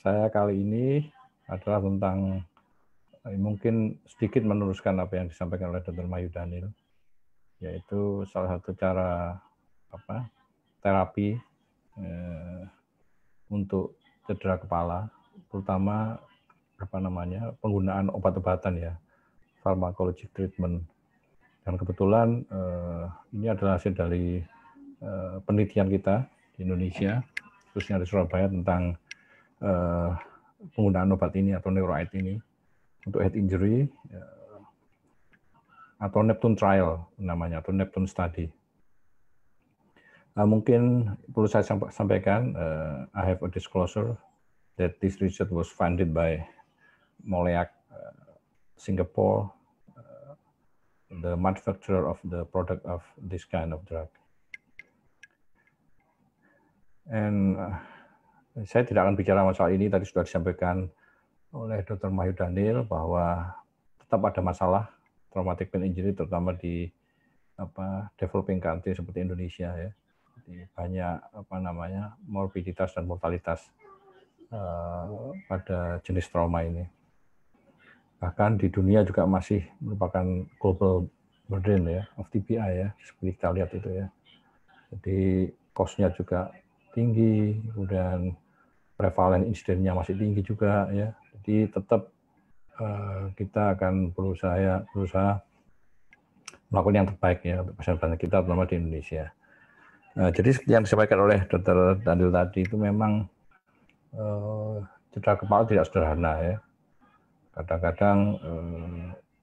saya kali ini adalah tentang mungkin sedikit meneruskan apa yang disampaikan oleh Dr. Mayu Daniel, yaitu salah satu cara terapi untuk cedera kepala, terutama penggunaan obat-obatan ya, pharmacologic treatment. Dan kebetulan ini adalah hasil dari penelitian kita di Indonesia, khususnya di Surabaya, tentang penggunaan obat ini atau neuroid ini untuk head injury atau Neptune trial namanya, atau Neptune study. Mungkin perlu saya sampaikan, I have a disclosure that this research was funded by Moleac Singapore, the manufacturer of the product of this kind of drug. And saya tidak akan bicara masalah ini, tadi sudah disampaikan oleh Dr. Mayu Daniel bahwa tetap ada masalah traumatic pain injury, terutama di developing country seperti Indonesia ya. Jadi banyak morbiditas dan mortalitas pada jenis trauma ini. Bahkan di dunia juga masih merupakan global burden ya, of TBI ya, seperti kita lihat itu ya. Jadi cost-nya juga tinggi, kemudian prevalen insidennya masih tinggi juga ya. Jadi tetap kita akan berusaha melakukan yang terbaik ya untuk pasien-pasien kita, terutama di Indonesia. Jadi seperti yang disampaikan oleh Dr. Daniel tadi, itu memang cedera kepala tidak sederhana ya. Kadang-kadang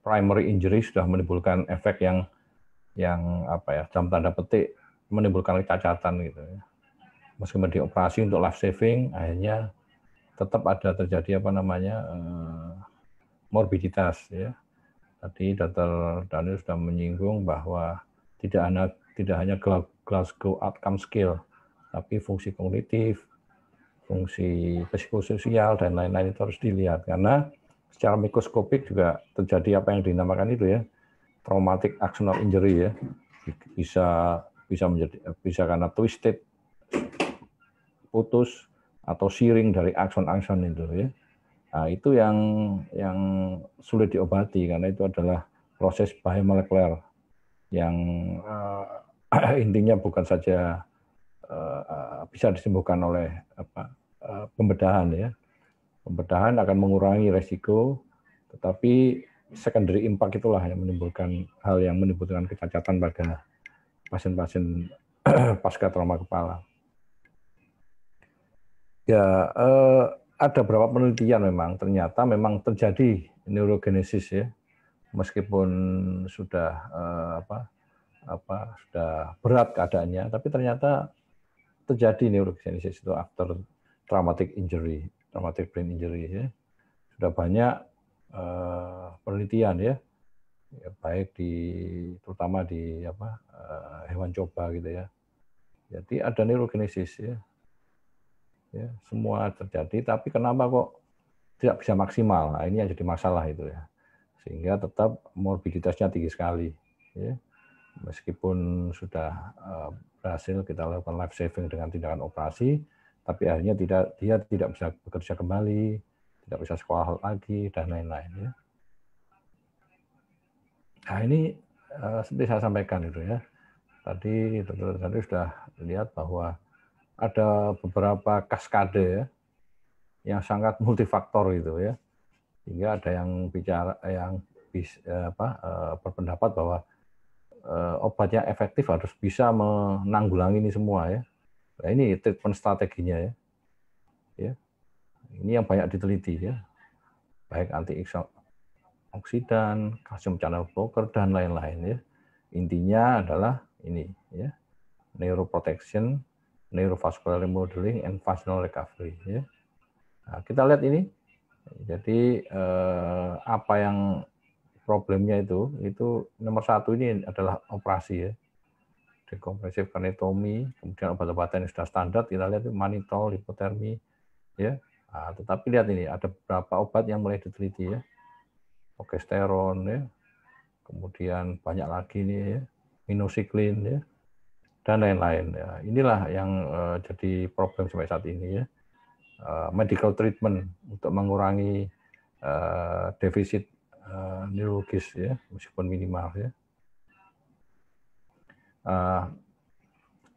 primary injury sudah menimbulkan efek yang dalam tanda petik menimbulkan kecacatan gitu ya. Meskipun dioperasi untuk life saving, akhirnya tetap ada terjadi morbiditas ya. Tadi Dr. Daniel sudah menyinggung bahwa tidak hanya Glasgow Outcome Scale, tapi fungsi kognitif, fungsi psikososial dan lain-lain itu harus dilihat, karena secara mikroskopik juga terjadi apa yang dinamakan itu ya, traumatic axonal injury ya. Bisa karena twisted, putus atau shearing dari akson-akson itu ya. Nah, itu yang sulit diobati karena itu adalah proses biomolekuler yang intinya bukan saja bisa disembuhkan oleh pembedahan ya. Pembedahan akan mengurangi resiko, tetapi secondary impact itulah yang menimbulkan kecacatan pada pasien-pasien pasca trauma kepala. Ya, ada beberapa penelitian ternyata memang terjadi neurogenesis ya, meskipun sudah sudah berat keadaannya, tapi ternyata terjadi neurogenesis itu after traumatic brain injury ya. Sudah banyak penelitian ya, baik terutama di hewan coba gitu ya. Jadi ada neurogenesis ya. Ya, semua terjadi, tapi kenapa kok tidak bisa maksimal? Nah, ini yang jadi masalah itu ya. Sehingga tetap morbiditasnya tinggi sekali. Ya. Meskipun sudah berhasil kita lakukan life saving dengan tindakan operasi, tapi akhirnya dia tidak bisa bekerja kembali, tidak bisa sekolah lagi, dan lain-lain. Ya. Nah ini seperti saya sampaikan itu ya. Tadi sudah lihat bahwa ada beberapa kaskade ya, yang sangat multifaktor gitu ya, hingga ada yang berpendapat bahwa obat yang efektif harus bisa menanggulangi ini semua ya. Nah, ini treatment strateginya ya. Ya, ini yang banyak diteliti ya, baik antioksidan, kalsium channel blocker dan lain-lain ya. Intinya adalah ini ya, neuroprotection, neurovascular remodeling, and functional recovery ya. Nah, kita lihat ini. Jadi apa yang problemnya itu nomor satu ini adalah operasi ya, decompressive craniotomy, kemudian obat-obatan yang sudah standar kita lihat itu mannitol, hipotermi ya. Nah, tetapi lihat ini ada beberapa obat yang mulai diteliti ya, progesteron ya, kemudian banyak lagi nih ya, minocycline ya, dan lain-lain ya. Inilah yang jadi problem sampai saat ini ya. medical treatment untuk mengurangi defisit neurologis ya, meskipun minimal ya.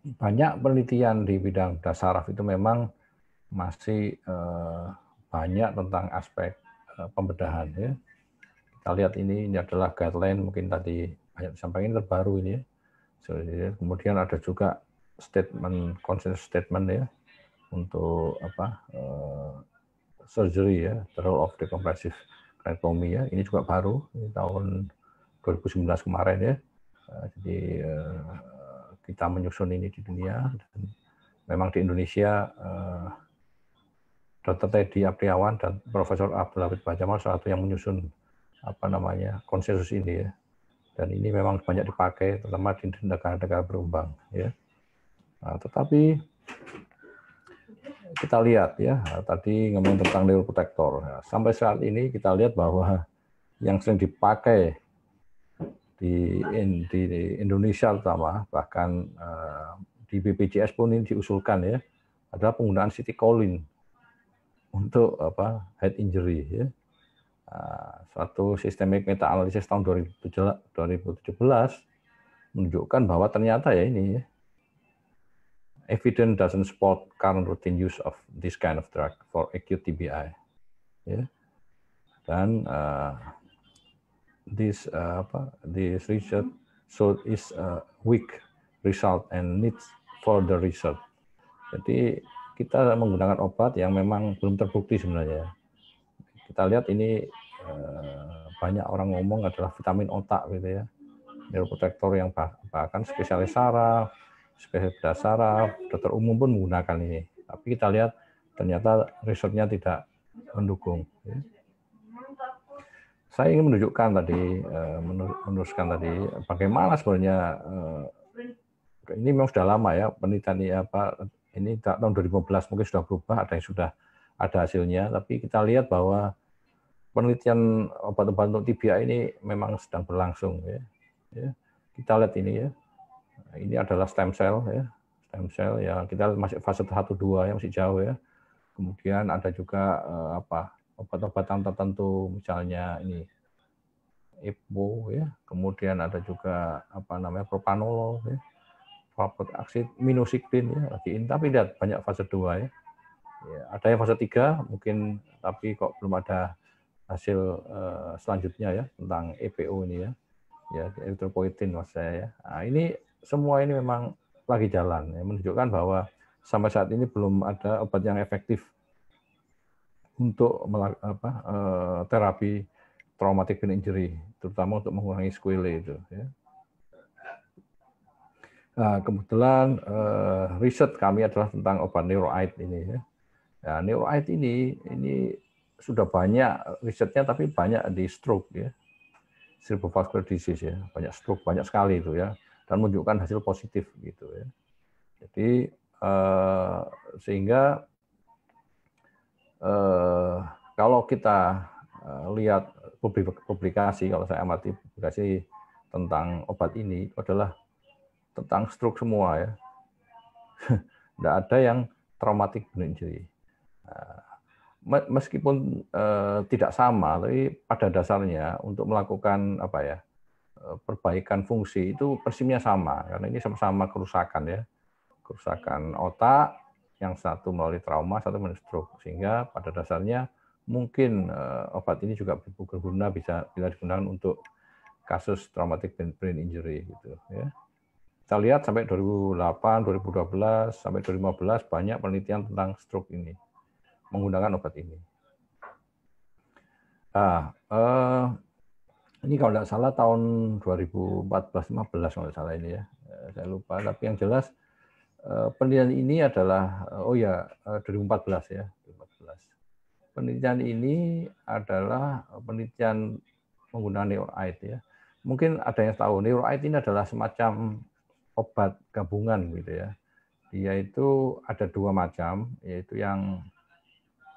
Banyak penelitian di bidang saraf itu memang masih banyak tentang aspek pembedahan ya. Kita lihat ini adalah guideline, mungkin tadi banyak disampaikan, terbaru ini ya. Kemudian ada juga statement, consensus statement ya, untuk surgery ya, the role of decompressive craniotomy ya. Ini juga baru, ini tahun 2019 kemarin ya. Jadi kita menyusun ini di dunia, dan memang di Indonesia Dr. Teddy Apriawan dan Profesor Abdul Hamid Bajamal salah satu yang menyusun konsensus ini ya. Dan ini memang banyak dipakai terutama di negara-negara berkembang ya. Nah, tetapi kita lihat ya, tadi ngomong tentang neuroprotektor. Nah, sampai saat ini kita lihat bahwa yang sering dipakai di Indonesia terutama, bahkan di BPJS pun ini diusulkan ya, adalah penggunaan citicoline untuk head injury ya. Suatu systemic meta analysis tahun 2017 menunjukkan bahwa ternyata ya ini ya, evidence doesn't support current routine use of this kind of drug for acute TBI. Ya. Dan this research so is weak result and needs further research. Jadi kita menggunakan obat yang memang belum terbukti sebenarnya. Kita lihat ini banyak orang ngomong adalah vitamin otak gitu ya, neuroprotektor yang bahkan spesialis saraf, spesialis bedah saraf, dokter umum pun menggunakan ini. Tapi kita lihat ternyata risetnya tidak mendukung. Ya. Saya ingin menunjukkan tadi, meneruskan tadi bagaimana sebenarnya ini memang sudah lama ya penelitian ini tahun 2015 mungkin sudah berubah, ada yang sudah ada hasilnya, tapi kita lihat bahwa penelitian obat-obat untuk TBI ini memang sedang berlangsung ya. Kita lihat ini ya. Ini adalah stem cell ya. Stem cell ya, kita masih fase 1-2 ya, masih jauh ya. Kemudian ada juga obat-obatan tertentu, misalnya ini EPO ya. Kemudian ada juga propanolol ya. Valproic acid, minocycline ya, tapi lihat banyak fase 2 ya. Ada yang fase 3 mungkin, tapi kok belum ada hasil selanjutnya ya tentang EPO ini ya erythropoietin maksud saya ya. Nah, ini semua ini memang lagi jalan ya, menunjukkan bahwa sampai saat ini belum ada obat yang efektif untuk terapi traumatic brain injury, terutama untuk mengurangi sequelae itu ya. Nah, kebetulan riset kami adalah tentang obat neuroid ini ya. Nah, neuroid ini sudah banyak risetnya, tapi banyak di stroke ya, cerebrovascular disease ya, banyak stroke, banyak sekali itu ya, dan menunjukkan hasil positif gitu ya. Jadi sehingga kalau kita lihat publikasi, kalau saya amati publikasi tentang obat ini adalah tentang stroke semua ya, tidak ada yang traumatic brain injury. Meskipun tidak sama, tapi pada dasarnya untuk melakukan perbaikan fungsi itu prinsipnya sama, karena ini sama-sama kerusakan ya, kerusakan otak, yang satu melalui trauma, satu melalui stroke, sehingga pada dasarnya mungkin obat ini juga berguna bisa digunakan untuk kasus traumatic brain injury gitu ya. Kita lihat sampai 2008, 2012 sampai 2015 banyak penelitian tentang stroke ini menggunakan obat ini. Ini kalau tidak salah tahun 2014-15 kalau tidak salah ini ya, saya lupa. Tapi yang jelas penelitian ini adalah 2014 ya, 2014. Penelitian ini adalah penelitian menggunakan neuroid ya. Mungkin ada yang tahu neuroid ini adalah semacam obat gabungan gitu ya. Dia itu ada 2 macam, yaitu yang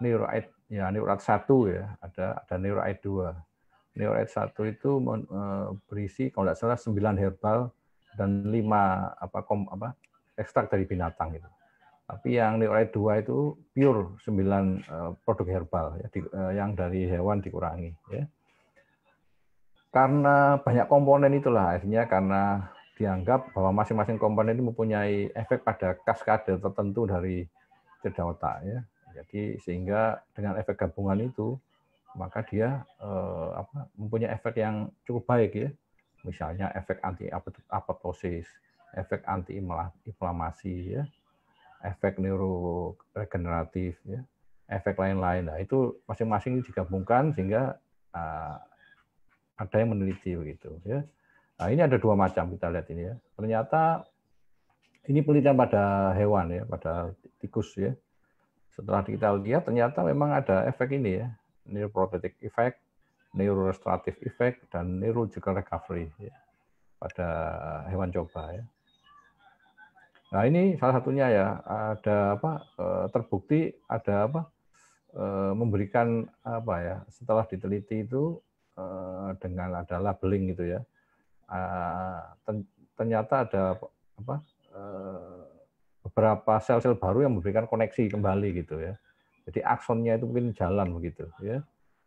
neuroid ya, neuroid 1 ya, ada neuroid 2. Neuroid 1 itu berisi kalau tidak salah 9 herbal dan 5 ekstrak dari binatang gitu. Tapi yang neuroid 2 itu pure 9 produk herbal ya, yang dari hewan dikurangi ya. Karena banyak komponen itulah akhirnya karena dianggap bahwa masing-masing komponen ini mempunyai efek pada kaskade tertentu dari cerda otak ya. Jadi sehingga dengan efek gabungan itu maka dia mempunyai efek yang cukup baik ya. Misalnya efek anti apoptosis, efek anti inflamasi ya, efek neuroregeneratif ya, efek lain-lain. Nah, itu masing-masing digabungkan sehingga ada yang meneliti begitu ya. Nah, ini ada 2 macam kita lihat ini ya. Ternyata ini penelitian pada hewan ya, pada tikus ya. Setelah kita lihat ternyata memang ada efek ini ya, neuroprotective effect, neurorestorative effect, dan neurological recovery ya, pada hewan coba ya. Nah, ini salah satunya ya, ada terbukti ada memberikan ya, setelah diteliti itu dengan ada labeling gitu ya. Ternyata ada beberapa sel-sel baru yang memberikan koneksi kembali gitu ya. Jadi aksonnya itu mungkin jalan begitu ya.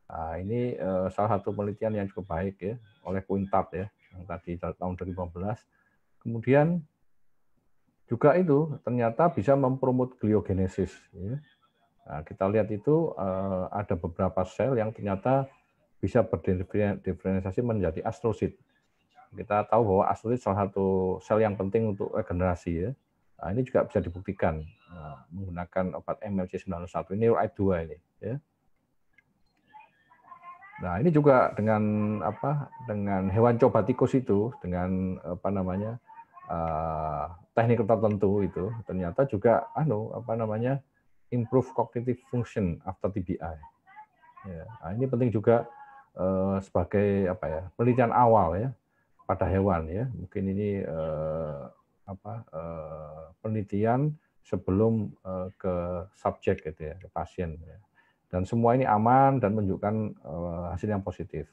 Nah, ini salah satu penelitian yang cukup baik ya oleh Quintat ya yang tadi tahun 2015. Kemudian juga itu ternyata bisa mempromot gliogenesis ya. Nah, kita lihat itu ada beberapa sel yang ternyata bisa berdiferensiasi menjadi astrosit. Kita tahu bahwa astrosit salah satu sel yang penting untuk regenerasi ya. Nah, ini juga bisa dibuktikan menggunakan obat MLC901 ini neuroid 2 ini ya. Nah, ini juga dengan dengan hewan coba tikus itu dengan teknik tertentu itu ternyata juga improve cognitive function after TBI. Ya, nah, ini penting juga sebagai penelitian awal ya pada hewan ya. Mungkin ini penelitian sebelum ke subjek gitu ya, ke pasien ya. Dan semua ini aman dan menunjukkan hasil yang positif.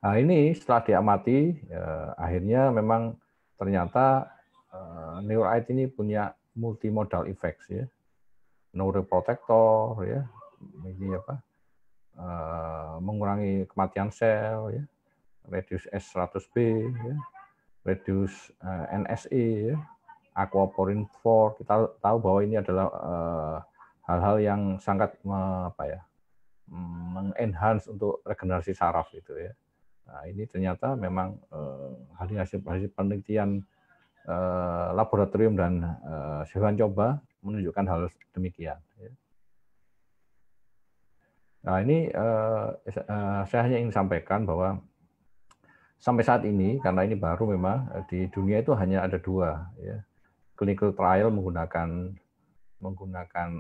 Nah, ini setelah diamati akhirnya memang ternyata neuroid ini punya multimodal effects ya. Neuroprotector ya. Ini mengurangi kematian sel ya. Reduce S100B ya. Reduce NSE ya. Aquaporin 4, kita tahu bahwa ini adalah hal-hal yang sangat mengenhance untuk regenerasi saraf itu ya. Nah, ini ternyata memang hasil penelitian laboratorium dan hewan coba menunjukkan hal demikian. Ya. Nah, ini saya hanya ingin sampaikan bahwa sampai saat ini karena ini baru memang di dunia itu hanya ada 2 ya. Clinical trial menggunakan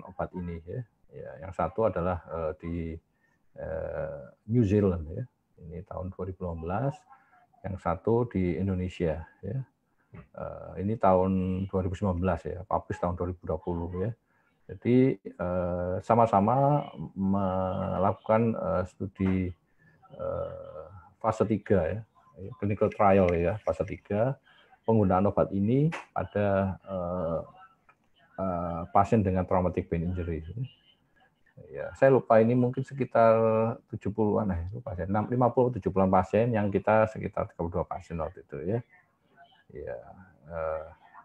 obat ini ya. Ya, yang satu adalah di New Zealand ya. Ini tahun 2015. Yang satu di Indonesia ya. Ini tahun 2019 ya, publish tahun 2020 ya. Jadi sama-sama melakukan studi fase 3 ya, clinical trial ya, fase 3 penggunaan obat ini pada pasien dengan traumatic brain injury. Ya, saya lupa ini mungkin sekitar 70-an ya, lupa saya. 50-70-an pasien yang kita sekitar 32 pasien waktu itu ya.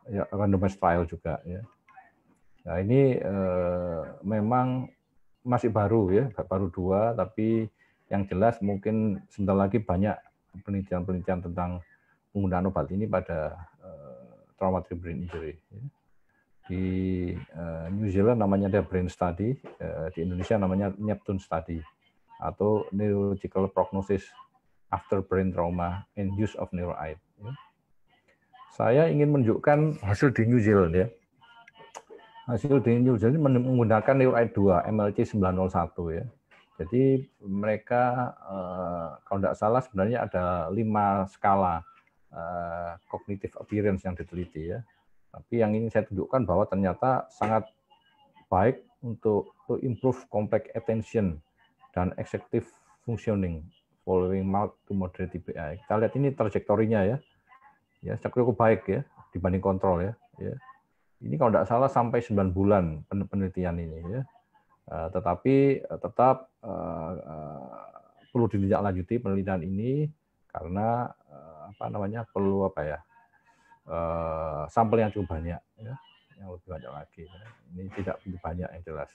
Ya, randomized trial juga ya. Nah, ini memang masih baru ya, baru 2, tapi yang jelas mungkin sebentar lagi banyak penelitian-penelitian tentang penggunaan obat ini pada traumatic brain injury. Ya. Di New Zealand namanya ada brain study, di Indonesia namanya Neptune study atau neurological prognosis after brain trauma and use of neuroid. Ya. Saya ingin menunjukkan hasil di New Zealand ya. Hasil di New Zealand menggunakan neuroid 2 MLC901 ya. Jadi mereka kalau tidak salah sebenarnya ada 5 skala cognitive appearance yang diteliti ya. Tapi yang ingin saya tunjukkan bahwa ternyata sangat baik untuk improve complex attention dan executive functioning following mild to moderate TBI. Kita lihat ini trajektorinya ya. Ya, cukup baik ya dibanding kontrol ya. Ya. Ini kalau tidak salah sampai 9 bulan penelitian ini ya. Tetapi tetap perlu ditindaklanjuti penelitian ini karena perlu sampel yang cukup banyak ya, yang lebih banyak lagi. Ini tidak begitu banyak yang jelas.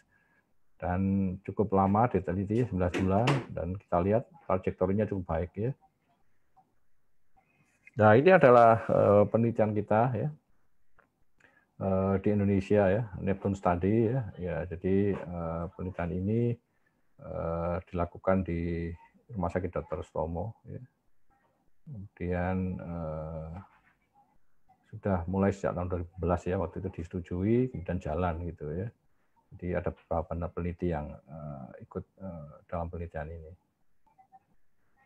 Dan cukup lama diteliti 11 bulan dan kita lihat trajektorinya cukup baik ya. Nah, ini adalah penelitian kita ya di Indonesia ya, Neptune Study ya. Ya, jadi penelitian ini dilakukan di Rumah Sakit Dr. Sutomo ya. Kemudian sudah mulai sejak tahun 2011 ya, waktu itu disetujui kemudian jalan gitu ya. Jadi ada beberapa peneliti yang ikut dalam penelitian ini.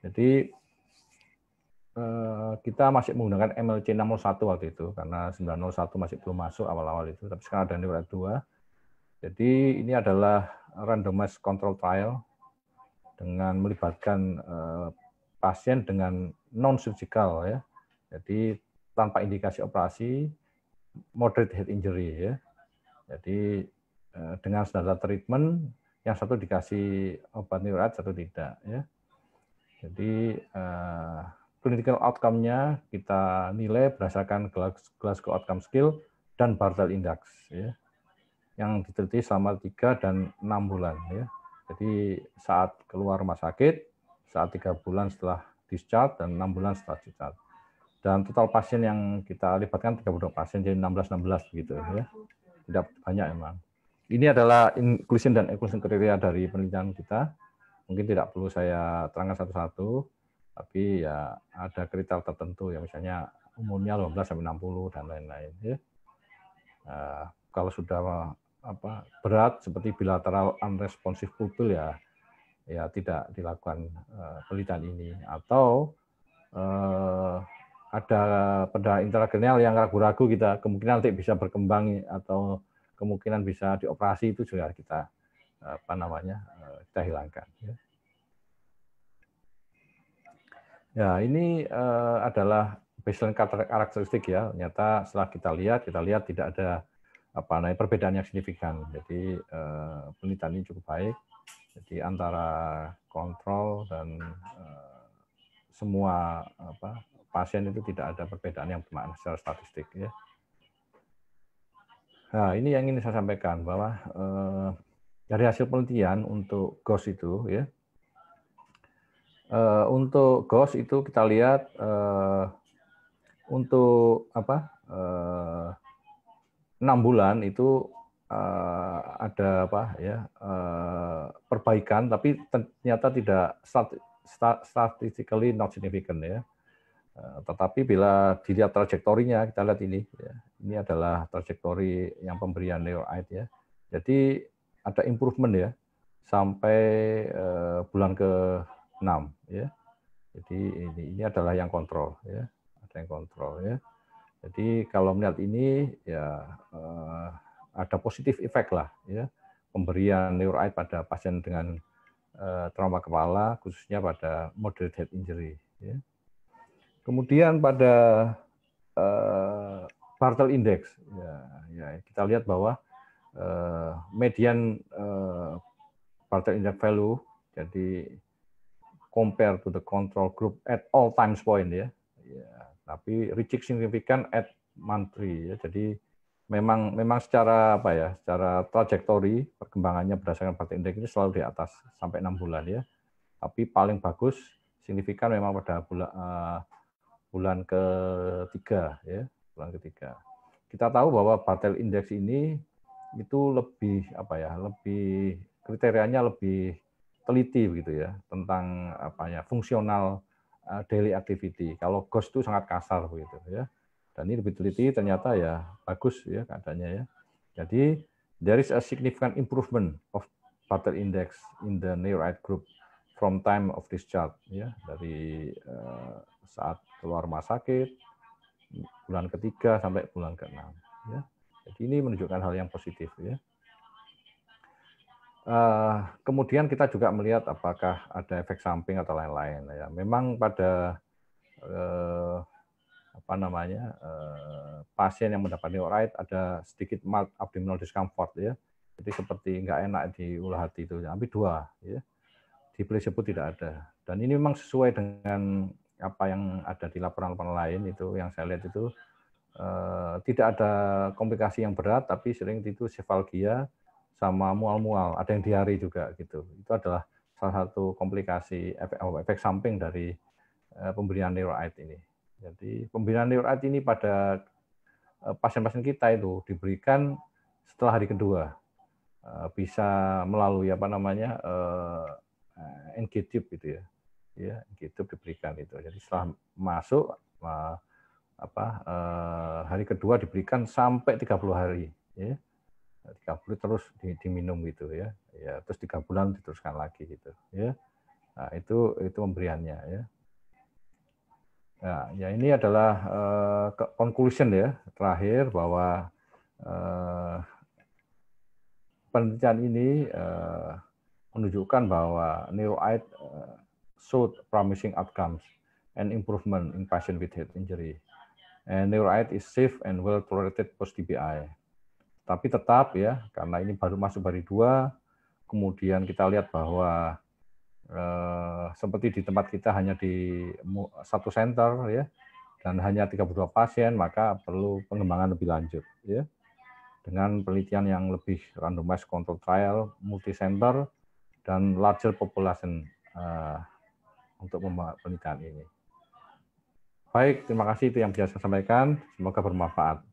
Jadi kita masih menggunakan MLC 601 waktu itu karena 901 masih belum masuk awal-awal itu, tapi sekarang ada Neuroid 2. Jadi ini adalah randomized control trial dengan melibatkan pasien dengan non-surgical ya. Jadi tanpa indikasi operasi, moderate head injury ya. Jadi dengan standar treatment yang satu dikasih obat neuroid, satu tidak ya. Jadi clinical outcome-nya kita nilai berdasarkan Glasgow Outcome Skill dan Barthel Index ya, yang diteliti selama 3 dan 6 bulan ya. Jadi saat keluar rumah sakit, saat 3 bulan setelah discharge dan 6 bulan setelah discharge. Dan total pasien yang kita libatkan 32 pasien, jadi 16 begitu ya. Tidak banyak memang. Ini adalah inclusion dan exclusion kriteria dari penelitian kita. Mungkin tidak perlu saya terangkan satu-satu, tapi ya ada kriteria tertentu ya, misalnya umurnya 15 sampai 60 dan lain-lain ya. Kalau sudah berat seperti bilateral unresponsive pupil ya tidak dilakukan penelitian ini, atau ada pada intrakranial yang ragu-ragu kita kemungkinan nanti bisa berkembang atau kemungkinan bisa dioperasi, itu juga kita kita hilangkan ya. Ya, ini adalah baseline karakteristik ya. Ternyata setelah kita lihat tidak ada perbedaan yang signifikan. Jadi penelitian ini cukup baik. Jadi antara kontrol dan semua pasien itu tidak ada perbedaan yang bermakna secara statistik ya. Nah, ini yang ingin saya sampaikan bahwa dari hasil penelitian untuk GOS itu ya. Untuk GOS itu kita lihat untuk 6 bulan itu ada perbaikan, tapi ternyata tidak statistically not significant ya. Tetapi bila dilihat trajektorinya, kita lihat ini ya. Ini adalah trajektori yang pemberian neuroid ya. Jadi ada improvement ya sampai bulan ke-6 ya. Jadi ini adalah yang kontrol ya. Ada yang kontrol ya. Jadi kalau melihat ini ya ada positif efek lah ya, pemberian neuroid pada pasien dengan trauma kepala, khususnya pada moderate head injury ya. Kemudian pada Barthel Index ya kita lihat bahwa median Barthel Index value, jadi compare to the control group at all times point ya. Tapi reaching significant at month 3 ya. Jadi memang secara secara trajektori perkembangannya berdasarkan Barthel Index ini selalu di atas sampai 6 bulan ya. Tapi paling bagus signifikan memang pada bulan ketiga ya, bulan ketiga. Kita tahu bahwa Barthel Index ini itu lebih lebih kriterianya lebih teliti begitu ya, tentang fungsional daily activity. Kalau GOS itu sangat kasar begitu ya. Dan ini lebih teliti, ternyata ya bagus ya keadaannya ya. Jadi there is a significant improvement of Barthel Index in the neuroid group from time of discharge ya, dari saat keluar rumah sakit bulan ketiga sampai bulan ke-6 ya. Jadi ini menunjukkan hal yang positif ya. Kemudian kita juga melihat apakah ada efek samping atau lain-lain ya. Memang pada apa namanya pasien yang mendapat neurite ada sedikit mild abdominal discomfort ya. Jadi seperti nggak enak di ulu hati itu, tapi 2 ya. Di placebo tidak ada. Dan ini memang sesuai dengan apa yang ada di laporan-laporan lain itu yang saya lihat itu tidak ada komplikasi yang berat, tapi sering itu cefalgia sama mual-mual, ada yang diare juga gitu. Itu adalah salah satu komplikasi efek samping dari pemberian neurite ini. Jadi pemberian neurite ini pada pasien-pasien kita itu diberikan setelah hari kedua, bisa melalui apa namanya NG-tube gitu ya, NG-tube diberikan itu. Jadi setelah masuk hari kedua diberikan sampai 30 hari ya. 30 terus diminum gitu ya. Ya, terus 3 bulan diteruskan lagi gitu ya. Nah, itu pemberiannya ya. Nah, ya ini adalah conclusion ya, terakhir bahwa penelitian ini menunjukkan bahwa neurite showed promising outcomes and improvement in patient with head injury. And neurite is safe and well tolerated post DBI. Tapi tetap ya, karena ini baru masuk hari 2, kemudian kita lihat bahwa seperti di tempat kita hanya di 1 center ya, dan hanya 32 pasien, maka perlu pengembangan lebih lanjut ya, dengan penelitian yang lebih randomized control trial, multi-center, dan larger population untuk penelitian ini. Baik, terima kasih itu yang bisa saya sampaikan. Semoga bermanfaat.